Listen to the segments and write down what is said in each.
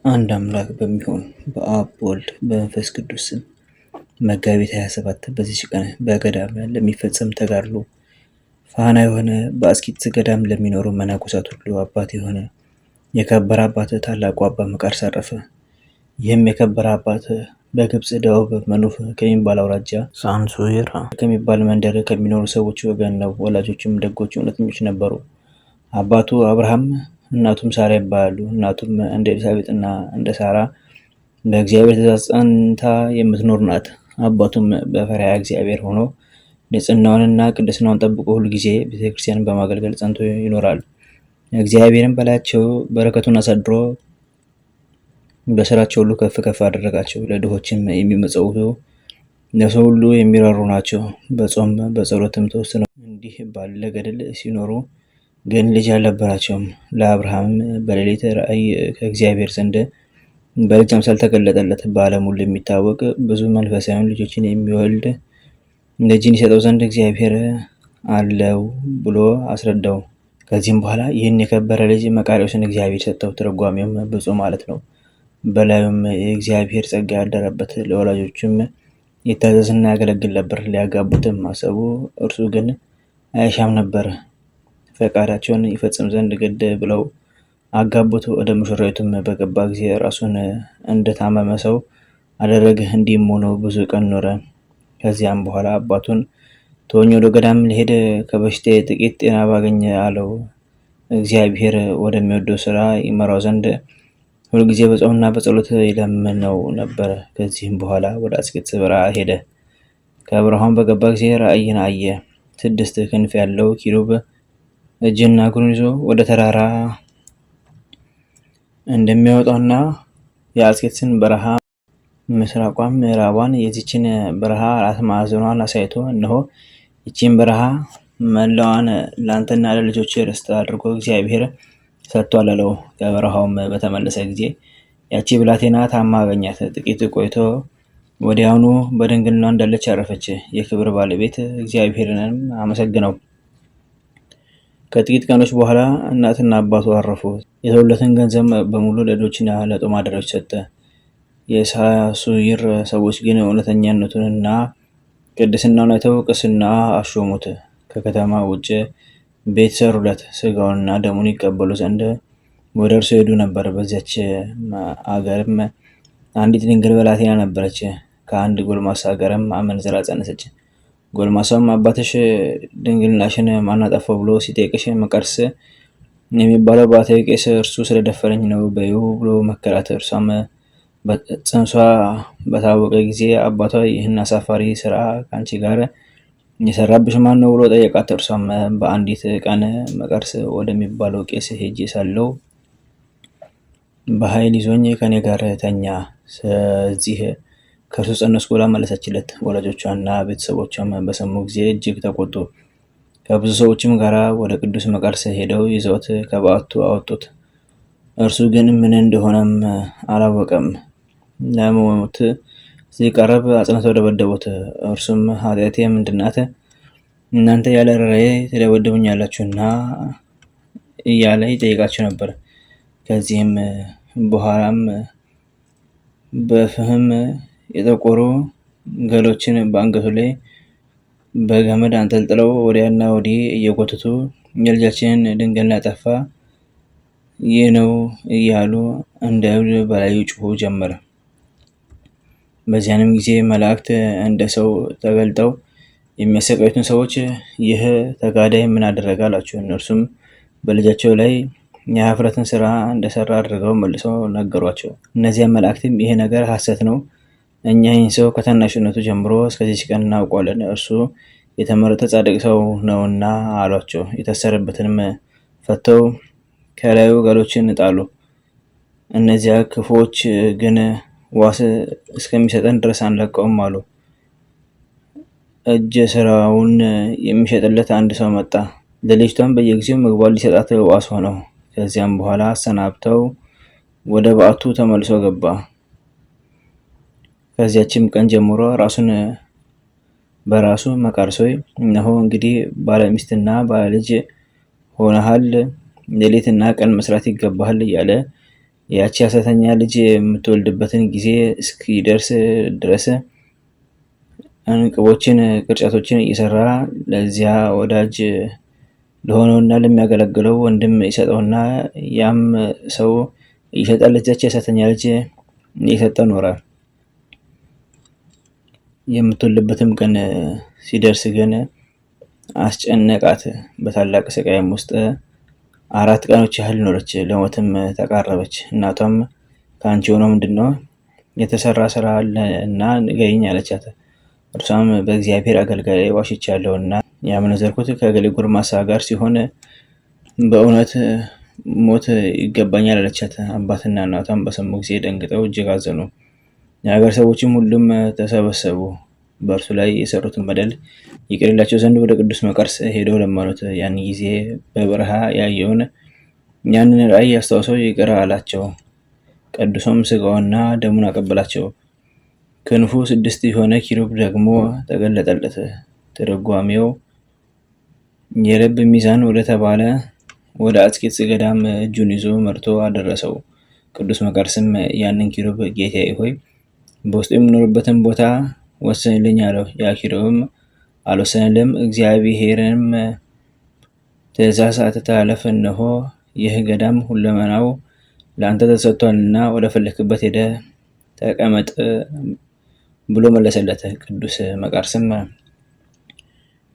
አንድ አምላክ በሚሆን በአብ ወልድ በመንፈስ ቅዱስ ስም መጋቢት 27 በዚች ቀን በገዳም ለሚፈጸም ተጋድሎ ፋና የሆነ በአስኬጥስ ገዳም ለሚኖሩ መነኮሳት ሁሉ አባት የሆነ የከበረ አባት ታላቁ አባ መቃርስ አረፈ። ይህም የከበረ አባት በግብፅ ደቡብ መኑፍ ከሚባል አውራጃ ሳንሱራ ከሚባል መንደር ከሚኖሩ ሰዎች ወገን ነው። ወላጆችም ደጎች እውነተኞች ነበሩ። አባቱ አብርሃም እናቱም ሳራ ይባላሉ። እናቱም እንደ ኤልሳቤጥና እንደ ሳራ በእግዚአብሔር ትእዛዝ ጸንታ የምትኖር ናት። አባቱም በፈሪሃ እግዚአብሔር ሆኖ ንጽሕናውንና ቅድስናውን ጠብቆ ሁሉ ጊዜ ቤተክርስቲያንን በማገልገል ጸንቶ ይኖራል። እግዚአብሔርን በላያቸው በረከቱን አሳድሮ በስራቸው ሁሉ ከፍ ከፍ አደረጋቸው። ለድሆችም የሚመጸውቱ ለሰው ሁሉ የሚራሩ ናቸው። በጾም በጸሎትም ተወስነው እንዲህ ባለ ገድል ሲኖሩ ግን ልጅ አልነበራቸውም። ለአብርሃም በሌሊት ራእይ ከእግዚአብሔር ዘንድ በልጅ አምሳል ተገለጠለት። በዓለም ሁሉ የሚታወቅ ብዙ መንፈሳዊያን ልጆችን የሚወልድ ልጅን ይሰጠው ዘንድ እግዚአብሔር አለው ብሎ አስረዳው። ከዚህም በኋላ ይህን የከበረ ልጅ መቃርዮስን እግዚአብሔር ሰጠው። ትርጓሜውም ብፁዕ ማለት ነው። በላዩም የእግዚአብሔር ጸጋ ያደረበት፣ ለወላጆችም ይታዘዝና ያገለግል ነበር። ሊያጋቡትም አሰቡ። እርሱ ግን አይሻም ነበር። ፈቃዳቸውን ይፈጽም ዘንድ ግድ ብለው አጋቡት። ወደ ሙሽራይቱም በገባ ጊዜ ራሱን እንደታመመ ሰው አደረገ። እንዲህም ሆኖ ብዙ ቀን ኖረ። ከዚያም በኋላ አባቱን ተወኝ፣ ወደ ገዳም ሊሄድ ከበሽታ ጥቂት ጤና ባገኘ አለው። እግዚአብሔር ወደሚወደው ስራ ይመራው ዘንድ ሁልጊዜ በጾምና በጸሎት ይለምነው ነበር። ከዚህም በኋላ ወደ አስቄጥስ በረሃ ሄደ። ከበረሃውን በገባ ጊዜ ራእይን አየ። 6 ክንፍ ያለው ኪሩብ እጅና እግሩን ይዞ ወደ ተራራ እንደሚያወጣውና የአስቄጥስን በረሃ ምስራቋን ምዕራቧን የዚችን በረሃ አራት ማዕዘኗን አሳይቶ እነሆ ይቺን በረሃ መላዋን ለአንተና ለልጆች ርስት አድርጎ እግዚአብሔር ሰጥቷል አለው። ከበረሃውም በተመለሰ ጊዜ ያቺ ብላቴና ታማ አገኛት። ጥቂት ቆይቶ ወዲያውኑ በድንግልና እንዳለች አረፈች። የክብር ባለቤት እግዚአብሔርንም አመሰግነው። ከጥቂት ቀኖች በኋላ እናትና አባቱ አረፉ። የተወለትን ገንዘብ በሙሉ ለድሆችና ለጦም አዳሪዎች ሰጠ። የሳሱይር ሰዎች ግን እውነተኛነቱንና ቅድስናውን አይተው ቅስና አሾሙት። ከከተማ ውጭ ቤት ሰሩለት። ስጋውንና ደሙን ይቀበሉ ዘንድ ወደ እርሱ ሄዱ ነበር። በዚያች አገርም አንዲት ድንግል ብላቴና ነበረች። ከአንድ ጎልማሳ ጋርም አመንዝራ ጸነሰች። ጎልማሳውም አባትሽ ድንግልናሽን ማን አጠፋው ብሎ ሲጠይቅሽ መቃርስ የሚባለው ባሕታዊ ቄስ እርሱ ስለደፈረኝ ነው በይው ብሎ መከራት። እርሷም ጽንሷ በታወቀ ጊዜ አባቷ ይህን አሳፋሪ ስራ ከአንቺ ጋር የሰራብሽ ማን ነው ብሎ ጠየቃት። እርሷም በአንዲት ቀን መቃርስ ወደሚባለው ቄስ ሄጄ ሳለው በኃይል ይዞኝ ከኔ ጋር ተኛ፣ ስለዚህ ከእርሱ ጸነስኩ ብላ መለሰችለት። ወላጆቿና ቤተሰቦቿም በሰሙ ጊዜ እጅግ ተቆጡ። ከብዙ ሰዎችም ጋር ወደ ቅዱስ መቃርስ ሄደው ይዘውት ከበዓቱ አወጡት። እርሱ ግን ምን እንደሆነም አላወቀም። ለሞት ሲቀርብ አጽንተው ደበደቡት። እርሱም ኃጢአቴ ምንድናት? እናንተ ያለ ርኅራኄ ትደበድቡኛላችሁና እያለ ይጠይቃቸው ነበር። ከዚህም በኋላም በፍህም የጠቆሩ ገሎችን በአንገቱ ላይ በገመድ አንጠልጥለው ወዲያና ወዲህ እየጎተቱ የልጃችንን ድንግልና ያጠፋ ይህ ነው እያሉ እንደ እብድ በላዩ ጮኹ ጀመረ። በዚያንም ጊዜ መላእክት እንደ ሰው ተገልጠው የሚያሰቃዩትን ሰዎች ይህ ተጋዳይ ምን አደረገ አላቸው። እነርሱም በልጃቸው ላይ የኀፍረትን ስራ እንደሰራ አድርገው መልሰው ነገሯቸው። እነዚያ መላእክትም ይህ ነገር ሐሰት ነው፣ እኛ ይህን ሰው ከታናሽነቱ ጀምሮ እስከዚች ቀን እናውቀዋለን፣ እርሱ የተመረጠ ጻድቅ ሰው ነውና አሏቸው። የታሰረበትንም ፈተው ከላዩ ገሎችን ጣሉ። እነዚያ ክፉዎች ግን ዋስ እስከሚሰጠን ድረስ አንለቀውም አሉ። እጀ ስራውን የሚሸጥለት አንድ ሰው መጣ። ለልጅቷም በየጊዜው ምግቧን ሊሰጣት ዋስ ሆነው። ከዚያም በኋላ አሰናብተው ወደ በዓቱ ተመልሶ ገባ። ከዚያችም ቀን ጀምሮ ራሱን በራሱ መቃርስ ሆይ እነሆ እንግዲህ ባለሚስትና ባለልጅ ሆነሃል፣ ሌሊትና ቀን መስራት ይገባሃል እያለ ያቺ ሐሰተኛ ልጅ የምትወልድበትን ጊዜ እስኪደርስ ድረስ እንቅቦችን፣ ቅርጫቶችን እየሰራ ለዚያ ወዳጅ ለሆነውና ለሚያገለግለው ወንድም ይሰጠውና ያም ሰው እየሰጠ ለዚያች ሐሰተኛ ልጅ እየሰጠ ኖረ። የምትወልድበትም ቀን ሲደርስ ግን አስጨነቃት። በታላቅ ስቃይም ውስጥ 4 ቀኖች ያህል ኖረች። ለሞትም ተቃረበች። እናቷም ከአንቺ የሆነው ምንድን ነው? የተሰራ ስራ አለ እና ንገሪኝ አለቻት። እርሷም በእግዚአብሔር አገልጋይ ዋሽቻለሁና ያመነዘርኩት ከገሌ ጎልማሳ ጋር ሲሆን በእውነት ሞት ይገባኛል አለቻት። አባትና እናቷም በሰሙ ጊዜ ደንግጠው እጅግ አዘኑ። የሀገር ሰዎችም ሁሉም ተሰበሰቡ። በእርሱ ላይ የሰሩትን በደል ይቅር ይላቸው ዘንድ ወደ ቅዱስ መቃርስ ሄደው ለመኑት። ያን ጊዜ በበረሃ ያየውን ያንን ራእይ አስታውሰው ይቅር አላቸው። ቀድሶም ስጋውና ደሙን አቀበላቸው። ክንፉ 6 የሆነ ኪሩብ ደግሞ ተገለጠለት። ትርጓሜው የልብ ሚዛን ወደ ተባለ ወደ አስቄጥስ ገዳም እጁን ይዞ መርቶ አደረሰው። ቅዱስ መቃርስም ያንን ኪሩብ ጌታዬ ሆይ በውስጡ የምኖርበትን ቦታ ወሰንልኝ አለው። ያ ኪሩብም አልወሰንልም። እግዚአብሔርም ትእዛዝ አትተላለፍ፣ እነሆ ይህ ገዳም ሁለመናው ለአንተ ተሰጥቷልና ወደ ፈለክበት ሄደ ተቀመጥ ብሎ መለሰለት። ቅዱስ መቃርስም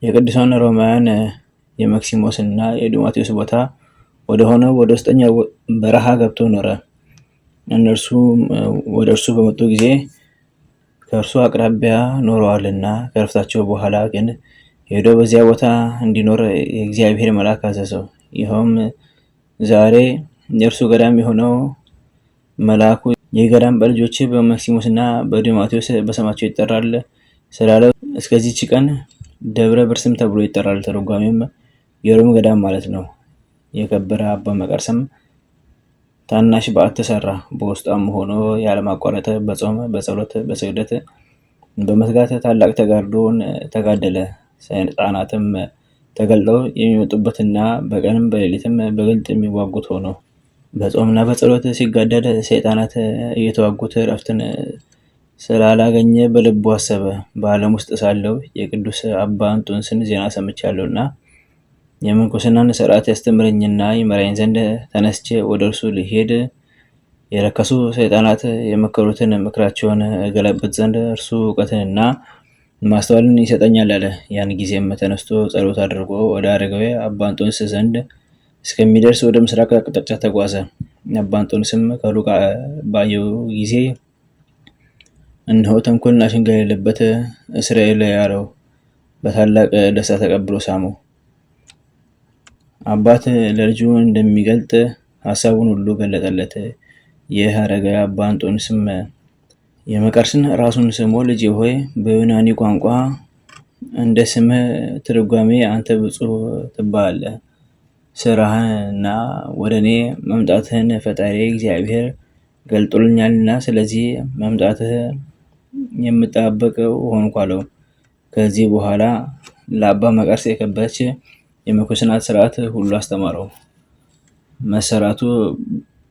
የቅዱሳን ሮማውያን የመክሲሞስ እና የዲሞቴዎስ ቦታ ወደሆነ ወደ ውስጠኛው በረሃ ገብቶ ኖረ። እነርሱ ወደ እርሱ በመጡ ጊዜ ከእርሱ አቅራቢያ ኖረዋልና ከረፍታቸው በኋላ ግን ሄዶ በዚያ ቦታ እንዲኖር የእግዚአብሔር መልአክ አዘዘው። ይኸውም ዛሬ የእርሱ ገዳም የሆነው መልአኩ የገዳም በልጆች በመክሲሞስ እና በዲሞቴዎስ በስማቸው ይጠራል ስላለው እስከዚህች ቀን ደብረ ብርስም ተብሎ ይጠራል። ተረጓሚውም የሮም ገዳም ማለት ነው። የከበረ አባ መቃርስም ታናሽ በዓት ተሰራ። በውስጧም ሆኖ ያለማቋረጥ በጾም በጸሎት በስግደት በመትጋት ታላቅ ተጋድሎን ተጋደለ። ሰይጣናትም ተገልጠው የሚመጡበትና በቀንም በሌሊትም በግልጥ የሚዋጉት ሆኖ በጾምና በጸሎት ሲጋደል ሰይጣናት እየተዋጉት እረፍትን ስላላገኘ በልቡ አሰበ። በዓለም ውስጥ ሳለው የቅዱስ አባ እንጦንስን ዜና ሰምቻለሁና የምንኩስናን ሥርዓት ያስተምረኝና ይመራኝ ዘንድ ተነስቼ ወደ እርሱ ልሄድ የረከሱ ሰይጣናት የመከሩትን ምክራቸውን እገለብጥ ዘንድ እርሱ እውቀትንና ማስተዋልን ይሰጠኛል አለ። ያን ጊዜም ተነስቶ ጸሎት አድርጎ ወደ አረጋዊ አባ እንጦንስ ዘንድ እስከሚደርስ ወደ ምስራቅ አቅጣጫ ተጓዘ። አባ እንጦንስም ከሩቅ ባየው ጊዜ እነሆ ተንኮልና ሽንገላ የሌለበት እስራኤላዊ አለው። በታላቅ ደስታ ተቀብሎ ሳመው። አባት ለልጁ እንደሚገልጥ ሀሳቡን ሁሉ ገለጠለት። ይህ አረጋዊ አባ እንጦንስም የመቃርስን ራሱን ስሞ ልጄ ሆይ በዩናኒ ቋንቋ እንደ ስምህ ትርጓሜ አንተ ብፁዕ ትባላለህ። ስራህንና ወደ እኔ መምጣትህን ፈጣሪ እግዚአብሔር ገልጦልኛልና ስለዚህ መምጣትህ የምጠባበቀው ሆንኩ አለው። ከዚህ በኋላ ለአባ መቃርስ የከበረች የምንኩስና ስርዓት ሁሉ አስተማረው። መሰራቱ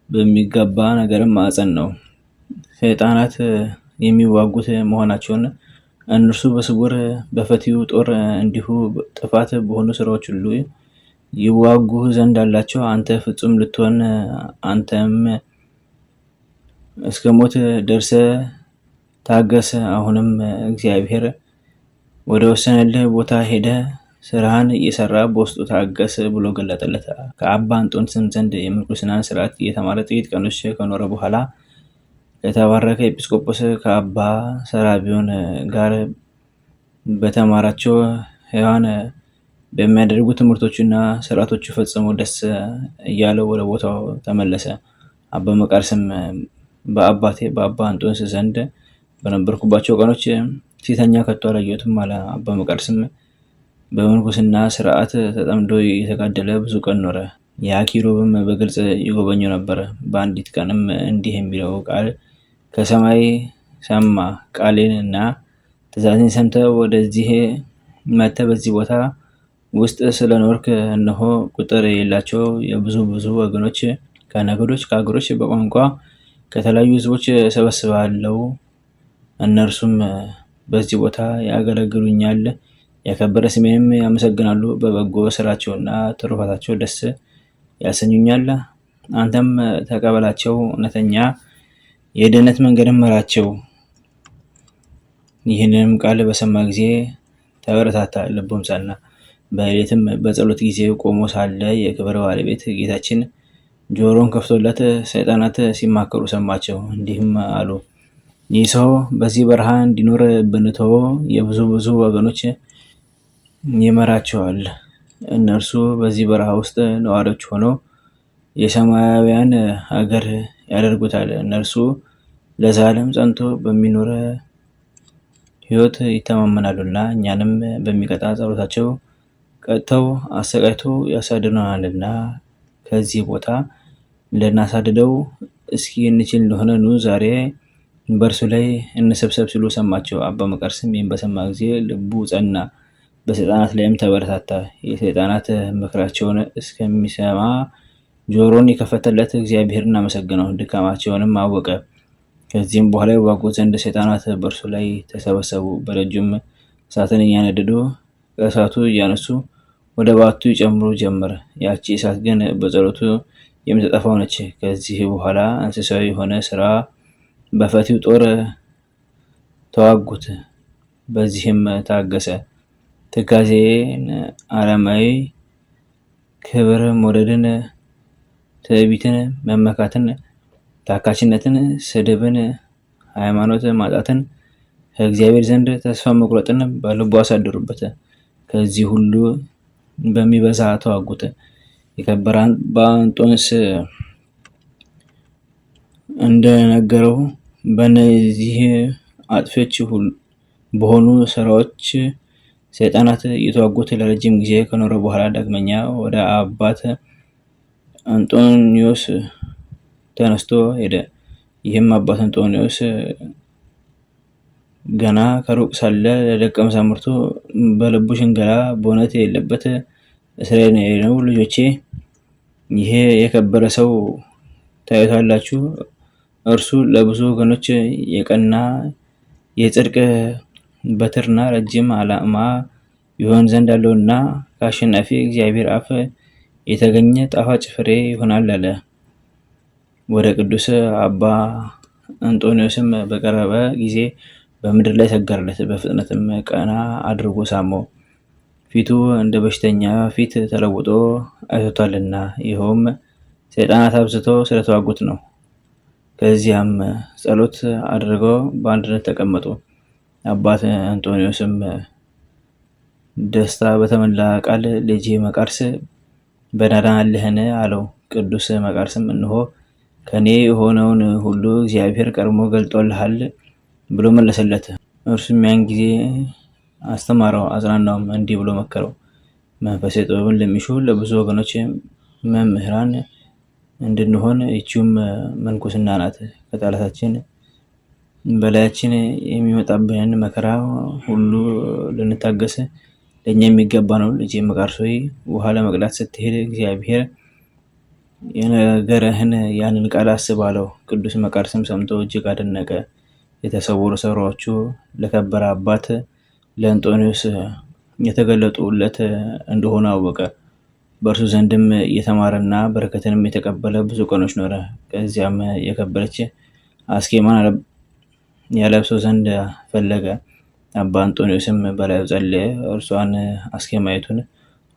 በሚገባ ነገርም ማዕፀን ነው። ሰይጣናት የሚዋጉት መሆናቸውን እነርሱ በስውር በፈቲው ጦር እንዲሁ ጥፋት በሆኑ ስራዎች ሁሉ ይዋጉህ ዘንድ አላቸው። አንተ ፍጹም ልትሆን አንተም እስከ ሞት ደርሰ ታገስ። አሁንም እግዚአብሔር ወደ ወሰነልህ ቦታ ሄደ ስራህን እየሰራ በውስጡ ታገስ ብሎ ገለጠለት። ከአባ እንጦንስም ዘንድ የምንኩስናን ስርዓት እየተማረ ጥቂት ቀኖች ከኖረ በኋላ ከተባረከ ኤጲስቆጶስ ከአባ ሰራቢዮን ጋር በተማራቸው ሕያዋን በሚያደርጉ ትምህርቶችና ስርዓቶቹ ፈጽሞ ደስ እያለው ወደ ቦታው ተመለሰ። አባ መቃርስም በአባቴ በአባ እንጦንስ ዘንድ በነበርኩባቸው ቀኖች ሲተኛ ከቶ አላየሁትም አለ። አባ መቃርስም በምንኩስና ስርዓት ተጠምዶ የተጋደለ ብዙ ቀን ኖረ። ያ ኪሩብም በግልጽ ይጎበኘው ነበር። በአንዲት ቀንም እንዲህ የሚለው ቃል ከሰማይ ሰማ። ቃሌን እና ትእዛዜን ሰምተህ ወደዚህ መጥተህ በዚህ ቦታ ውስጥ ስለኖርክ እነሆ ቁጥር የሌላቸው የብዙ ወገኖች ከነገዶች፣ ከአገሮች፣ በቋንቋ ከተለያዩ ሕዝቦች እሰበስባለሁ። እነርሱም በዚህ ቦታ ያገለግሉኛል፣ የከበረ ስሜንም ያመሰግናሉ። በበጎ ስራቸውና ትሩፋታቸው ደስ ያሰኙኛል። አንተም ተቀበላቸው፣ እውነተኛ የድህነት መንገድን ምራቸው። ይህንንም ቃል በሰማ ጊዜ ተበረታታ፣ ልቡም ጸና። በሌሊትም በጸሎት ጊዜ ቆሞ ሳለ የክብር ባለቤት ጌታችን ጆሮን ከፍቶለት ሰይጣናት ሲማከሩ ሰማቸው። እንዲህም አሉ፣ ይህ ሰው በዚህ በረሃ እንዲኖር ብንተወው የብዙ ወገኖች ይመራቸዋል። እነርሱ በዚህ በረሃ ውስጥ ነዋሪዎች ሆነው የሰማያውያን ሀገር ያደርጉታል። እነርሱ ለዘላለም ጸንቶ በሚኖር ሕይወት ይተማመናሉና እኛንም በሚቀጣ ጸሎታቸው ቀጥተው አሰቃይተው ያሳድዱናልና ከዚህ ቦታ ልናሳድደው እስኪ እንችል እንደሆነ ኑ ዛሬ በእርሱ ላይ እንሰብሰብ ሲሉ ሰማቸው። አባ መቃርስም ይህን በሰማ ጊዜ ልቡ ጸና፣ በሰይጣናት ላይም ተበረታታ። የሰይጣናት ምክራቸውን እስከሚሰማ ጆሮን የከፈተለት እግዚአብሔርን አመሰግነው፣ ድካማቸውንም አወቀ። ከዚህም በኋላ ይዋጉት ዘንድ ሰይጣናት በእርሱ ላይ ተሰበሰቡ። በደጁም እሳትን እያነደዱ ከእሳቱ እያነሱ ወደ ባቱ ይጨምሩ ጀመር። ያቺ እሳት ግን በጸሎቱ የምትጠፋ ሆነች። ከዚህ በኋላ እንስሳዊ የሆነ ስራ በፈቲው ጦር ተዋጉት። በዚህም ታገሰ። ትካዜን፣ ዓለማዊ ክብር መውደድን፣ ትዕቢትን፣ መመካትን፣ ታካችነትን፣ ስድብን፣ ሃይማኖት ማጣትን፣ ከእግዚአብሔር ዘንድ ተስፋ መቁረጥን በልቡ አሳደሩበት። ከዚህ ሁሉ በሚበዛ ተዋጉት። የከበረ አባ እንጦንስ እንደነገረው በእነዚህ አጥፊዎች በሆኑ ስራዎች ሰይጣናት የተዋጉት ለረጅም ጊዜ ከኖረ በኋላ ዳግመኛ ወደ አባት አንጦኒዮስ ተነስቶ ሄደ። ይህም አባት አንጦኒዮስ ገና ከሩቅ ሳለ ለደቀ መዛሙርቱ በልቡ ሽንገላ በእውነት የሌለበት እስራኤል ነው፣ ልጆቼ ይሄ የከበረ ሰው ታዩታላችሁ። እርሱ ለብዙ ወገኖች የቀና የጽድቅ በትርና ረጅም ዓላማ ይሆን ዘንድ አለውና ከአሸናፊ እግዚአብሔር አፍ የተገኘ ጣፋጭ ፍሬ ይሆናል አለ። ወደ ቅዱስ አባ አንጦኒዮስም በቀረበ ጊዜ በምድር ላይ ሰገረለት። በፍጥነትም ቀና አድርጎ ሳመው። ፊቱ እንደ በሽተኛ ፊት ተለውጦ አይቶታልና፣ ይኸውም ሰይጣናት አብዝተው ስለተዋጉት ነው። ከዚያም ጸሎት አድርገው በአንድነት ተቀመጡ። አባት አንጦኒዮስም ደስታ በተሞላ ቃል ልጄ መቃርስ በደህና አለህን? አለው። ቅዱስ መቃርስም እንሆ ከኔ የሆነውን ሁሉ እግዚአብሔር ቀድሞ ገልጦልሃል ብሎ መለሰለት። እርሱም ያን ጊዜ አስተማረው፣ አጽናናውም፣ እንዲህ ብሎ መከረው። መንፈሳዊ ጥበብን ለሚሹ ለብዙ ወገኖች መምህራን እንድንሆን ይቺውም መንኩስና ናት። ከጠላታችን በላያችን የሚመጣብንን መከራ ሁሉ ልንታገስ ለእኛ የሚገባ ነው። ልጄ መቃርስ ሆይ ውሃ ለመቅዳት ስትሄድ እግዚአብሔር የነገረህን ያንን ቃል አስብ አለው። ቅዱስ መቃርስም ሰምቶ እጅግ አደነቀ። የተሰወሩ ስራዎቹ ለከበረ አባት ለአንጦኒዮስ የተገለጡለት እንደሆነ አወቀ። በእርሱ ዘንድም የተማረና በረከትንም የተቀበለ ብዙ ቀኖች ኖረ። ከዚያም የከበረች አስኬማን ያለብሰው ዘንድ ፈለገ። አባ አንጦኒዮስም በላዩ ጸለየ፣ እርሷን አስኬማይቱን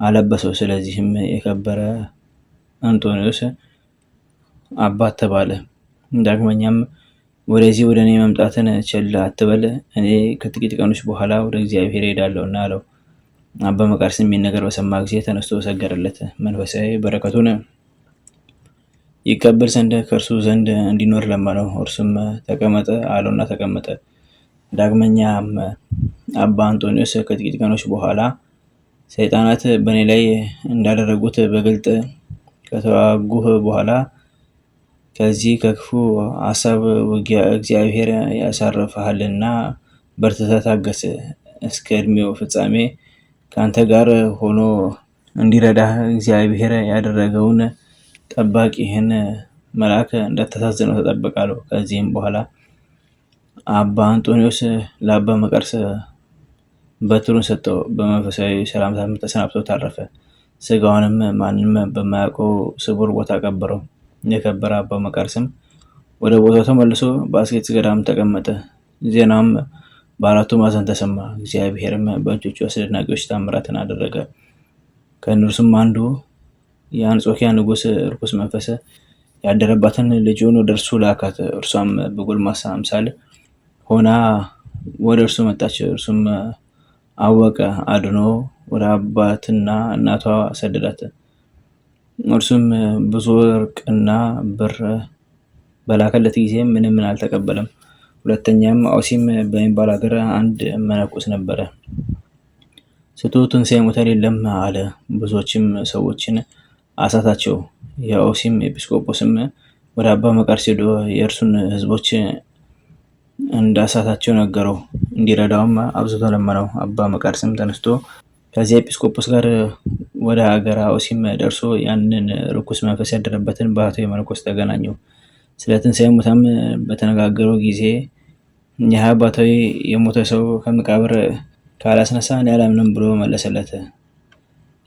አለበሰው። ስለዚህም የከበረ አንጦኒዮስ አባት ተባለ። ዳግመኛም ወደዚህ ወደ እኔ መምጣትን ቸል አትበል፣ እኔ ከጥቂት ቀኖች በኋላ ወደ እግዚአብሔር ሄዳለሁና አለው። አባ መቃርስም የሚል ነገር በሰማ ጊዜ ተነስቶ ሰገደለት። መንፈሳዊ በረከቱን ይቀበል ዘንድ ከእርሱ ዘንድ እንዲኖር ለመነው። እርሱም ተቀመጠ አለውና ተቀመጠ። ዳግመኛም አባ አንጦኒዮስ ከጥቂት ቀኖች በኋላ ሰይጣናት በእኔ ላይ እንዳደረጉት በግልጥ ከተዋጉህ በኋላ ከዚህ ከክፉ ሀሳብ ውጊያ እግዚአብሔር ያሳርፍሃልና በርትተህ ታገስ። እስከ እድሜው ፍጻሜ ከአንተ ጋር ሆኖ እንዲረዳህ እግዚአብሔር ያደረገውን ጠባቂህን መልአክ እንዳታሳዝነው ተጠብቃለሁ። ከዚህም በኋላ አባ አንጦኒዎስ ለአባ መቃርስ በትሩን ሰጠው። በመንፈሳዊ ሰላምታም ተሰናብቶ ታረፈ። ስጋውንም ማንም በማያውቀው ስውር ቦታ ቀበረው። የከበረ አባ መቃርስም ወደ ቦታው ተመልሶ በአስኬትስ ገዳም ተቀመጠ። ዜናውም በአራቱ ማዕዘን ተሰማ። እግዚአብሔርም በእጆቹ አስደናቂዎች ታምራትን አደረገ። ከእነርሱም አንዱ የአንጾኪያ ንጉሥ ርኩስ መንፈስ ያደረባትን ልጁን ወደ እርሱ ላካት። እርሷም በጎልማሳ አምሳል ሆና ወደ እርሱ መጣች። እርሱም አወቀ፣ አድኖ ወደ አባትና እናቷ ሰደዳት። እርሱም ብዙ ወርቅና ብር በላከለት ጊዜ ምንም አልተቀበለም። ሁለተኛም አውሲም በሚባል ሀገር አንድ መነኩስ ነበረ። ስቶ ትንሣኤ ሙታን የለም አለ። ብዙዎችም ሰዎችን አሳታቸው። የአውሲም ኤጲስቆጶስም ወደ አባ መቃርስ ሄዶ የእርሱን ሕዝቦች እንዳሳታቸው ነገረው። እንዲረዳውም አብዝቶ ለመነው። አባ መቃርስም ተነስቶ ከዚያ ኤጲስቆጶስ ጋር ወደ ሀገረ አውሲም ደርሶ ያንን ርኩስ መንፈስ ያደረበትን ባህታዊ መነኮስ ተገናኘው። ስለ ትንሣኤ ሙታን በተነጋገረው ጊዜ ይህ ባህታዊ የሞተ ሰው ከመቃብር ካላስነሳ እኔ አላምንም ብሎ መለሰለት።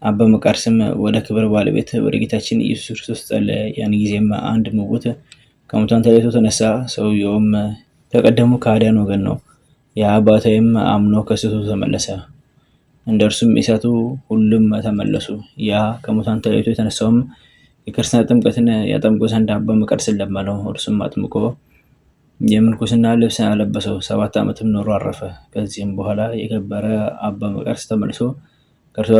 አባ መቃርስም ወደ ክብር ባለቤት ወደ ጌታችን ኢየሱስ ክርስቶስ ጸለየ። ያን ጊዜም አንድ ምውት ከሙታን ተለይቶ ተነሳ። ሰውየውም ከቀደሙ ከሃዲያን ወገን ነው። ያ ባህታዊም አምኖ ከስህተቱ ተመለሰ። እንደ እርሱም የሳቱ ሁሉም ተመለሱ። ያ ከሙታን ተለይቶ የተነሳውም የክርስትና ጥምቀትን ያጠምቁ ዘንድ አባ መቃርስን ለመነው። እርሱም አጥምቆ የምንኩስና ልብስ አለበሰው። 7 ዓመትም ኖሮ አረፈ። ከዚህም በኋላ የከበረ አባ መቃርስ ተመልሶ ከእርሱ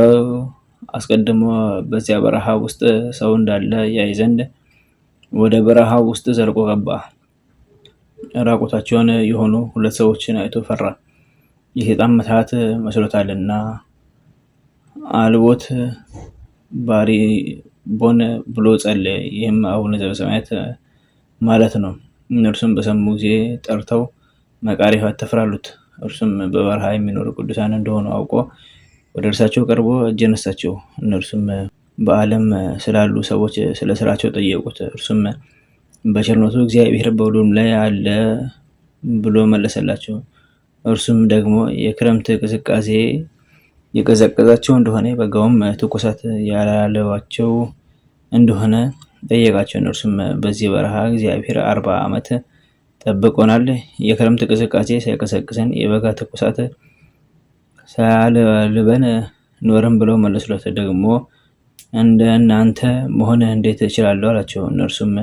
አስቀድሞ በዚያ በረሃ ውስጥ ሰው እንዳለ ያይ ዘንድ ወደ በረሃ ውስጥ ዘልቆ ገባ። ራቁታቸውን የሆኑ 2 ሰዎችን አይቶ ፈራ፣ የሰይጣን ምትሃት መስሎታልና። አልቦት ባሪቦን ብሎ ጸለየ። ይህም አቡነ ዘበሰማያት ማለት ነው። እነርሱም በሰሙ ጊዜ ጠርተው መቃርስ አትፍራ። እርሱም በበረሃ የሚኖሩ ቅዱሳን እንደሆኑ አውቆ ወደ እርሳቸው ቀርቦ እጅ ነሳቸው። እነርሱም በዓለም ስላሉ ሰዎች ስለ ስራቸው ጠየቁት። እርሱም በቸርነቱ እግዚአብሔር በሁሉም ላይ አለ ብሎ መለሰላቸው። እርሱም ደግሞ የክረምት ቅዝቃዜ የቀዘቀዛቸው እንደሆነ የበጋውም ትኩሳት ያላለባቸው እንደሆነ ጠየቃቸው። እነርሱም በዚህ በረሃ እግዚአብሔር 40 ዓመት ጠብቆናል፣ የክረምት ቅዝቃዜ ሳይቀሰቅሰን የበጋ ትኩሳት ሳያልበን ኖርም ብለው መለሱለት። ደግሞ እንደ እናንተ መሆን እንዴት እችላለሁ አላቸው። እነርሱም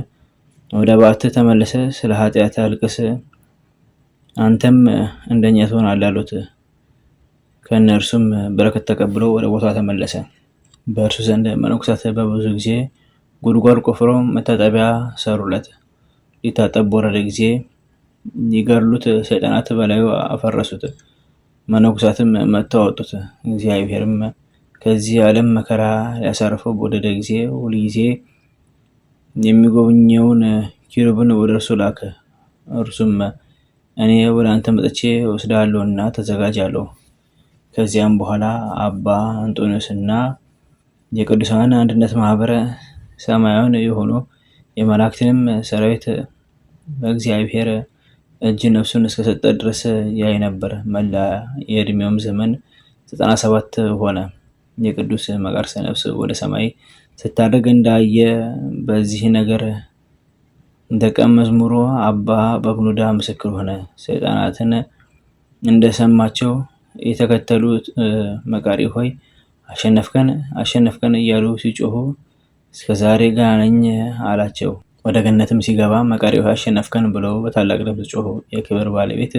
ወደ በዓትህ ተመልሰ ስለ ኃጢአት አልቅስ፣ አንተም እንደኛ ትሆናለህ አሉት። ከእነርሱም በረከት ተቀብሎ ወደ ቦታ ተመለሰ። በእርሱ ዘንድ መነኮሳት በብዙ ጊዜ ጉድጓድ ቆፍረው መታጠቢያ ሰሩለት። ሊታጠብ በወረደ ጊዜ ሊገድሉት ሰይጣናት በላዩ አፈረሱት። መነኮሳትም መጥተው አወጡት። እግዚአብሔርም ከዚህ ዓለም መከራ ሊያሳርፈው በወደደ ጊዜ ሁልጊዜ የሚጎበኘውን ኪሩብን ወደ እርሱ ላከ። እርሱም እኔ ወደ አንተ መጥቼ ወስድሃለሁና ተዘጋጅ አለው። ከዚያም በኋላ አባ አንጦኒዎስና የቅዱሳን አንድነት ማህበር ሰማያዊን የሆኑ የመላእክትንም ሰራዊት በእግዚአብሔር እጅ ነፍሱን እስከሰጠ ድረስ ያይ ነበር። መላ የእድሜውም ዘመን 97 ሆነ። የቅዱስ መቃርስ ነፍስ ወደ ሰማይ ስታደርግ እንዳየ በዚህ ነገር ደቀ መዝሙሩ አባ በብኑዳ ምስክር ሆነ። ሰይጣናትን እንደሰማቸው የተከተሉት መቃሪ ሆይ አሸነፍከን እያሉ ሲጮሁ እስከዛሬ ገና ነኝ አላቸው። ወደ ገነትም ሲገባ መቃሪ ሆይ አሸነፍከን ብለው በታላቅ ድምፅ ጮሁ። የክብር ባለቤት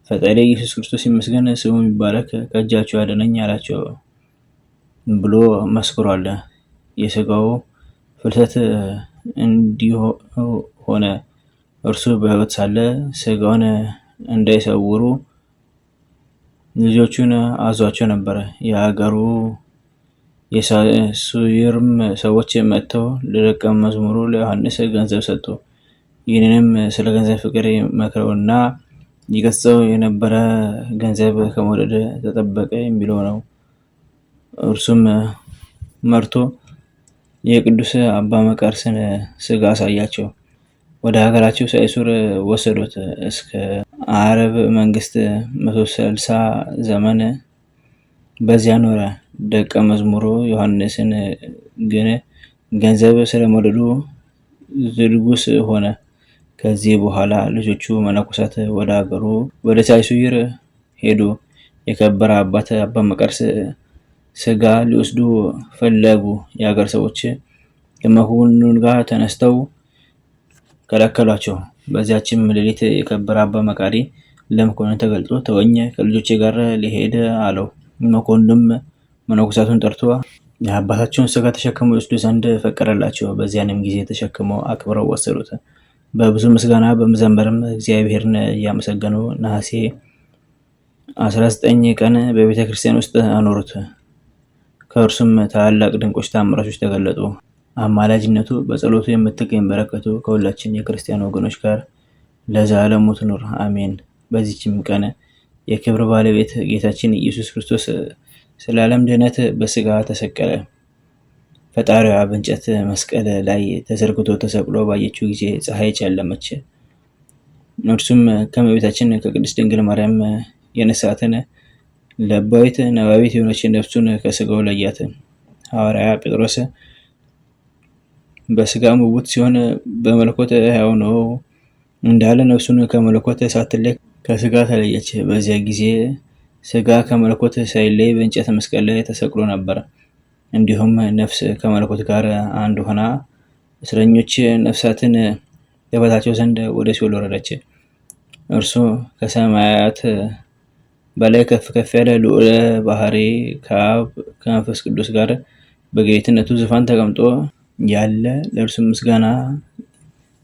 ፈጣሪ ኢየሱስ ክርስቶስ ይመስገን፣ ስሙ ይባረክ፣ ከእጃቸው ያድነኝ አላቸው ብሎ መስክሯል። የስጋው ፍልሰት እንዲህ ሆነ። እርሱ በሕይወት ሳለ ስጋውን እንዳይሰውሩ ልጆቹን አዟቸው ነበር። የሀገሩ የሳሱይርም ሰዎች መጥተው ለደቀ መዝሙሩ ለዮሐንስ ገንዘብ ሰጡ። ይህንንም ስለ ገንዘብ ፍቅር መክረውና ይገስጸው የነበረ ገንዘብ ከመውደድ ተጠበቀ የሚለው ነው። እርሱም መርቶ የቅዱስ አባ መቃርስን ስጋ አሳያቸው። ወደ ሀገራቸው ሳይሱር ወሰዱት። እስከ አረብ መንግስት 160 ዘመን በዚያ ኖረ። ደቀ መዝሙሩ ዮሐንስን ግን ገንዘብ ስለመውደዱ ዝልጉስ ሆነ። ከዚህ በኋላ ልጆቹ መነኮሳት ወደ ሀገሩ ወደ ሳይሱር ሄዱ። የከበረ አባት አባ መቃርስ ስጋ ሊወስዱ ፈለጉ። የሀገር ሰዎች ከመኮንኑ ጋር ተነስተው ከለከሏቸው። በዚያችም ሌሊት የከበረ አባ መቃሪ ለመኮንን ተገልጦ ተወኝ፣ ከልጆቼ ጋር ሊሄድ አለው። መኮንኑም መነኮሳቱን ጠርቶ የአባታቸውን ስጋ ተሸክመው ይወስዱ ዘንድ ፈቀደላቸው። በዚያንም ጊዜ ተሸክመው አክብረው ወሰዱት። በብዙ ምስጋና በመዘመርም እግዚአብሔርን እያመሰገኑ ነሐሴ 19 ቀን በቤተ ክርስቲያን ውስጥ አኖሩት። ከእርሱም ታላላቅ ድንቆች ታምራቶች ተገለጡ። አማላጅነቱ በጸሎቱ የምትገኝ በረከቱ ከሁላችን የክርስቲያን ወገኖች ጋር ለዘላለሙ ትኑር አሜን። በዚችም ቀን የክብር ባለቤት ጌታችን ኢየሱስ ክርስቶስ ስለ ዓለም ድህነት በስጋ ተሰቀለ። ፈጣሪዋ በእንጨት መስቀል ላይ ተዘርግቶ ተሰቅሎ ባየችው ጊዜ ፀሐይ ጨለመች። እርሱም ከእመቤታችን ከቅድስት ድንግል ማርያም የነሳትን ለባዊት ነባቢት የሆነች ነፍሱን ከስጋው ለያት። ሐዋርያ ጴጥሮስ በስጋ ምውት ሲሆን በመለኮት ሕያው ነው እንዳለ ነፍሱን ከመለኮት ሳትለይ ከስጋ ተለየች። በዚያ ጊዜ ስጋ ከመለኮት ሳይለይ በእንጨት መስቀል ላይ ተሰቅሎ ነበር። እንዲሁም ነፍስ ከመለኮት ጋር አንድ ሆና እስረኞች ነፍሳትን ተፈታቸው ዘንድ ወደ ሲኦል ወረደች። እርሱ ከሰማያት በላይ ከፍ ከፍ ያለ ልዑለ ባህሪ ከአብ ከመንፈስ ቅዱስ ጋር በጌትነቱ ዙፋን ተቀምጦ ያለ ለእርሱ ምስጋና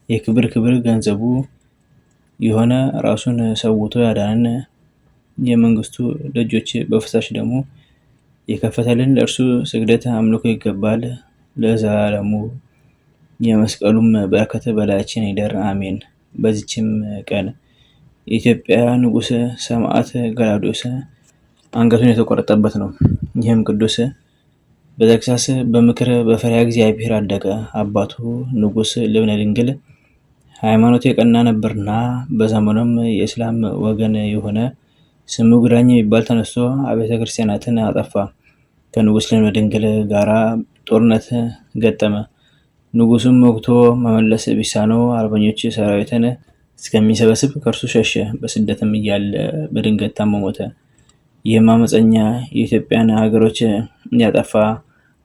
የክብር ክብር ገንዘቡ የሆነ ራሱን ሰውቶ ያዳነን የመንግስቱ ደጆች በፍሳሽ ደግሞ የከፈተልን ለእርሱ ስግደት አምልኮ ይገባል ለዘላለሙ። የመስቀሉም በረከት በላያችን ይደር አሜን። በዚችም ቀን የኢትዮጵያ ንጉሥ ሰማዕት ገላውዴዎስ አንገቱን የተቆረጠበት ነው። ይህም ቅዱስ በተግሳጽ በምክር በፈሪሃ እግዚአብሔር አደገ። አባቱ ንጉሥ ልብነ ድንግል ሃይማኖቱ የቀና ነበርና በዘመኑም የእስላም ወገን የሆነ ስሙ ግራኝ የሚባል ተነስቶ አብያተ ክርስቲያናትን አጠፋ። ከንጉሥ ልብነ ድንግል ጋራ ጦርነት ገጠመ። ንጉሱም ወግቶ መመለስ ቢሳነው አርበኞች ሰራዊትን እስከሚሰበስብ ከእርሱ ሸሸ። በስደትም እያለ በድንገት ታሞ ሞተ። ይህም አመፀኛ የኢትዮጵያን ሀገሮች ያጠፋ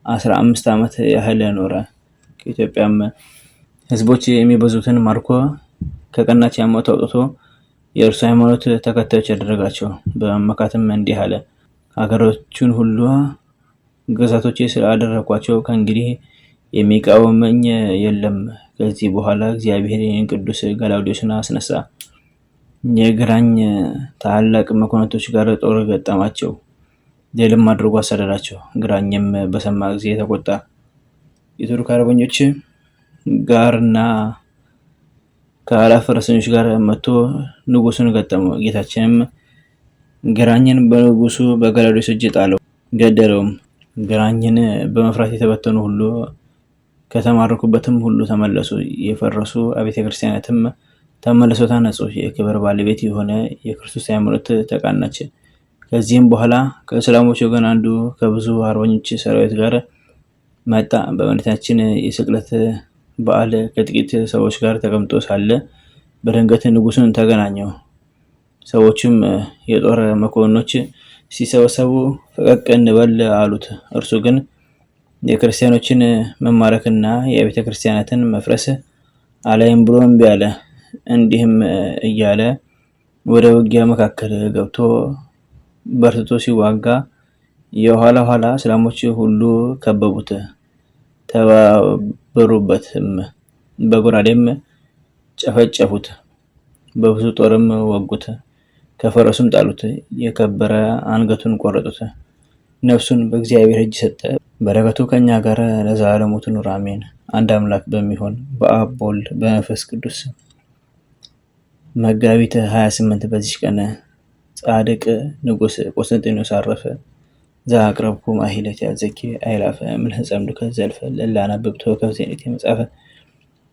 15 ዓመት ያህል ኖረ። ከኢትዮጵያም ህዝቦች የሚበዙትን ማርኮ ከቀናች ሃይማኖት አውጥቶ የእርሱ ሃይማኖት ተከታዮች ያደረጋቸው። በመመካትም እንዲህ አለ፣ ሀገሮቹን ሁሉ ግዛቶቼ ስላደረኳቸው ከእንግዲህ የሚቃወመኝ የለም። ከዚህ በኋላ እግዚአብሔር ይህን ቅዱስ ገላውዴዎስን አስነሳ። የግራኝ ታላላቅ መኳንንቶች ጋር ጦር ገጠማቸው፣ ድልም አድርጎ አሳደዳቸው። ግራኝም በሰማ ጊዜ ተቆጣ። የቱርክ አርበኞች ጋርና ከአላፍ ፈረሰኞች ጋር መጥቶ ንጉሱን ገጠመው። ጌታችንም ግራኝን በንጉሱ በገላውዴዎስ እጅ ጣለው፣ ገደለውም። ግራኝን በመፍራት የተበተኑ ሁሉ ከተማረኩበትም ሁሉ ተመለሱ። የፈረሱ አብያተ ክርስቲያናትም ተመልሰው ታነጹ። የክብር ባለቤት የሆነ የክርስቶስ ሃይማኖት ተቃናች። ከዚህም በኋላ ከእስላሞች ወገን አንዱ ከብዙ አርበኞች ሰራዊት ጋር መጣ። በመድኃኒታችን የስቅለት በዓል ከጥቂት ሰዎች ጋር ተቀምጦ ሳለ በድንገት ንጉሱን ተገናኘው። ሰዎችም የጦር መኮንኖች ሲሰበሰቡ ፈቀቅ እንበል አሉት። እርሱ ግን የክርስቲያኖችን መማረክና የቤተ ክርስቲያናትን መፍረስ አላይም ብሎ እምቢ አለ። እንዲህም እያለ ወደ ውጊያ መካከል ገብቶ በርትቶ ሲዋጋ የኋላ ኋላ እስላሞች ሁሉ ከበቡት፣ ተባበሩበትም፣ በጎራዴም ጨፈጨፉት፣ በብዙ ጦርም ወጉት፣ ከፈረሱም ጣሉት፣ የከበረ አንገቱን ቆረጡት። ነፍሱን በእግዚአብሔር እጅ ሰጠ። በረከቱ ከኛ ጋር ለዘላለሙ ትኑር አሜን። አንድ አምላክ በሚሆን በአብ በወልድ በመንፈስ ቅዱስ መጋቢት 28 በዚች ቀን ጻድቅ ንጉሥ ቆስጠንጢኖስ አረፈ። ዘአቅረብኩ ማሕሌተ ዘኪ አእላፈ እምሕፀምዱከ ዘልፈ ለላነብብቶ ከብዜኔት መጽሐፈ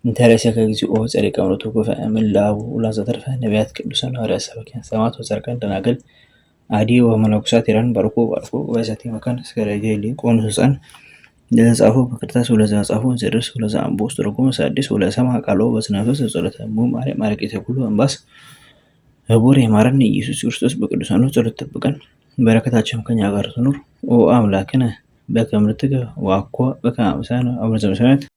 እንተርእሰከ እግዚኦ ጸሪቀ እምነቱ ኩፈ እምእላቡ ወለዘተርፈ ነቢያት ቅዱሳን ሐዋርያት ሰባክያን ሰማዕታት ወጻድቃን ደናግል አዲ ወመነኮሳት ሄራን ባርኮ ወሰቲ መካን እስከ ረጀሊ ቆኑ ሕፃን ለተጻፉ በክርታስ ወለዛ ጻፉ ዘደርስ ወለዛ አምቦስ ተረጎመ ሣድስ ወለሰማ ቃሎ በስነፈስ ጸሎተ እሙ ማርያም ማረቂተ ኩሉ እንባስ ህቡር የማረን ኢየሱስ ክርስቶስ በቅዱሳኑ ጸሎት ጠብቀን በረከታቸውም ከኛ ጋር ትኑር። ኦ አምላክነ በከመ ንትቀ ወአኮ በከመ አምሳነ አቡነ ዘበሰማያት